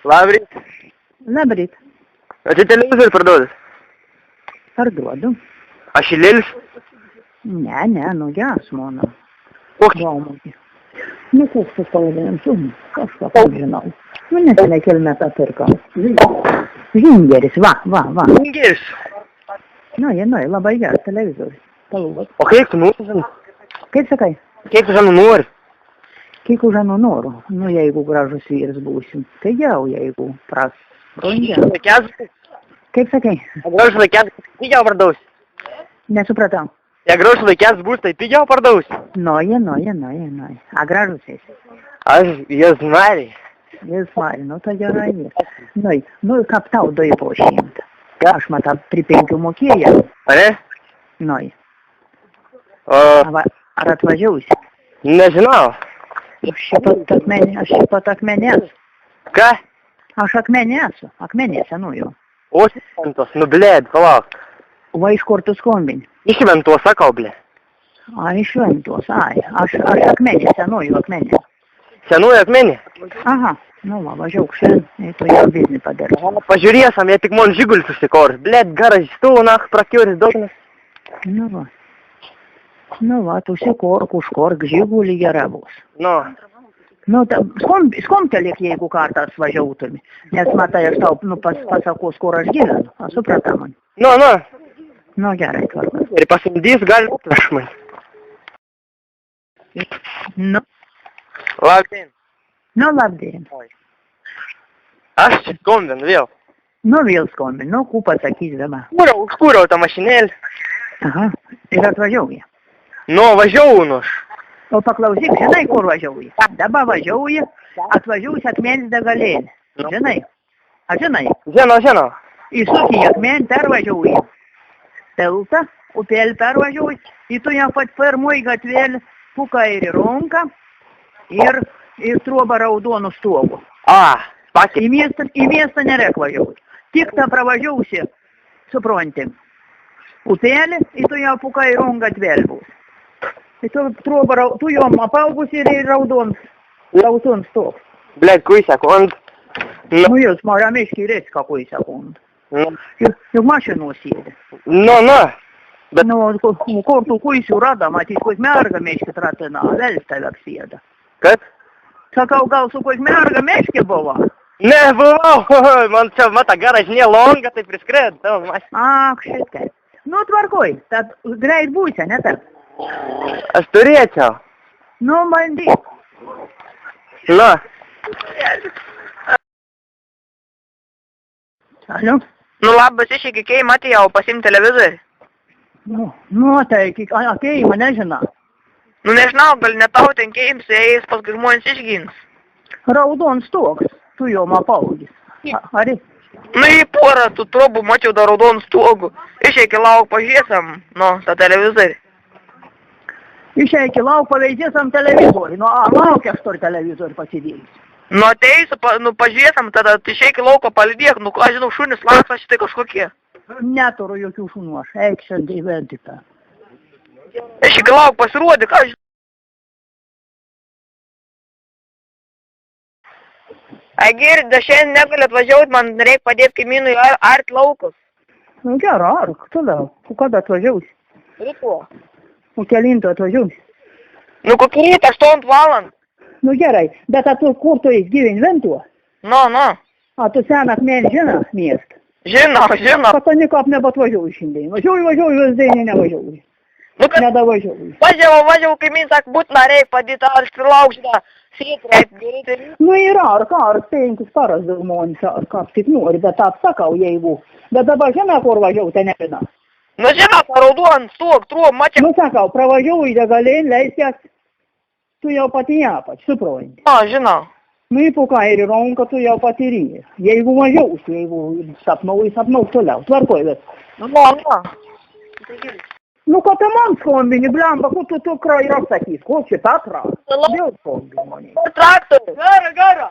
Labrit. Labrit. Vai tu televizorių parduodas? Parduodu. Aš įlėlis? Ne, nu geras mano. Koks? Baumagi. Nu, koks tas pavadinimas? Kažką pažinau. Nu, nesenai kilometrą pirkau. Zingeris, va. Zingeris? Nu, labai geras televizorius. Palūvas. O kaip tu nori? Kaip sakai? Kiek tu žanu nori? Kiek už žanu noriu? Nu, jeigu gražus vyras būsim. Tai jau, jeigu brangia. Kaip sakai? Gražus vaikės pigiau pardausi. Nesupratau. Jei gražus vaikės bus, tai pigiau pardausi. Noja. A gražus esi? Aš jas nori. Jas nori, nu tai gerai. Nu, kap tau doi po 100. Aš matą pri 5 mokėjau. Ane? Noi. O... Ar atvažiausi? Nežinau. Aš čia pat akmenės. Ką? Aš akmenėsiu. Akmenė senųjų. O, Šventos, nu blėd, palauk. Va iš kur tu skombini? Iš Šventos, sakau, blė. A, iš Šventos, ai. Aš akmenė, senųjų akmenė. Senųjų akmenė? Aha, nu va, važiauk šiandien, tu jau biznį padarys. Pažiūrėsam, jie tik man žigulis susikors. Blėd, garas stūnach, prakiuris daugnas. Nu va, tu sikork, užkork, žigulį gera bus. Nu, skomtelėk, jeigu kartą važiautumi. Nes matai, aš tau, pasakos, kur aš gyvenu. A, suprata man. Nu, gerai, tvarkas. Ir pasamdys gali prieš man. Nu. Labdien. Nu, labdien. Aš čia skombinu vėl. Nu, vėl skombinu. Nu, ku pasakys dabar. Užkūriau tą mašinėlį. Aha, ir atvažiauji. Nu, važiavau nu aš. O paklausyk, žinai, kur važiauji? Dabar važiauji, atvažiausi akmenį degalėlį. Žinai? A, žinai? Žinau. Įsuk į akmenį, pervažiauji. Teltą, upelį pervažiauji. Ir tu jau pat pirmoj gatvėlį puka ir runka ir truoba raudonų stogų. Į miestą nerek važiauji. Tik tą pravažiausi, supranti. Upelį, ir tu jau puka ir runka gatvėlį bus. Tu jau apaugusi ir raudon stog. Блядь, кой секунд. Nu, jūs ramiškai reiks kakui sekund. Juk mašinos sėdi. Nu. Nu, kur tu kuisiu rada, matys, kuis merga meškit ratina, vėl tavek sėda. Kas? Sakau, gal su kuis merga meškė buvo? Ne, buvau. Man čia mata garažinė longa, tai priskred. Ak, šitai. Nu, tvarkoj, tad greit būsi, ne taip? Aš turėčiau. Nu, bandyk. Nu. Alio? Nu, labas, išeik į Keimą atėjau pasiimti televizorių. Nu, tai Keimą nežinau. Nu, nežinau, gal ne tau ten Keims, eis paskui žmonės išgins. Raudon stogas, tu jau apaugis. Ari? Nu, į porą tų trobų mačiau dar raudonų stogų. Išeik į lauk, pažiūrėsim, nu, tą televizorių. Išeik į lauk, paveidėsim televizorių. Nu, lauk aš tur televizorių pasidėjus. Nu, ateisiu, pažiūrėsim, tada išeik į lauką palidėk, nu, ką žinau, šunis laksa šitai kažkokie. Neturiu jokių šunų aš, eik šiandien įventi tą. Išeik į lauk, pasirodė, ką žinau. Girda, šiandien negali atvažiauti, man reikia padėti kaimynui art laukus. Nu, gerai, ark, toliau. O kada atvažiausi? Ryto. O kelintą atvažiausi? Nu, kokį rytą, 8 valandą. Nu, gerai, bet tu kur tu gyveni Ventuo? Nu. A tu sen akmenį žino miestą? Žinau. Kad tu nikap nebatvažiauji šiandien. Važiauji, visdienį nevažiauji. Nu, kad... Nedavažiauji. Važiavau, kaimyn, sak, būtina reikia padėti, ar prilauk šitą sėtrę. Nu, yra, ar 5 paras žmonės, ar kas tik nori, bet atsakau, jeigu. Bet dabar žinai, kur važiavau, tai nežinau. Nu, žinau, raudon, stok, truom, mačiau. Nu, sakau, pravažiavau į degalėn, leisės, tu jau pati apač, supranti. Žinau. Nu, įpuka ir ronka, tu jau patyrį. Jeigu važiausi, jeigu sapnau toliau, tvarkoj vis. Nu, kad tu man skombini, blamba, kur tu tukra ir apsakys, ko čia Petra? Dėl skombini mane. Traktorius. Gara.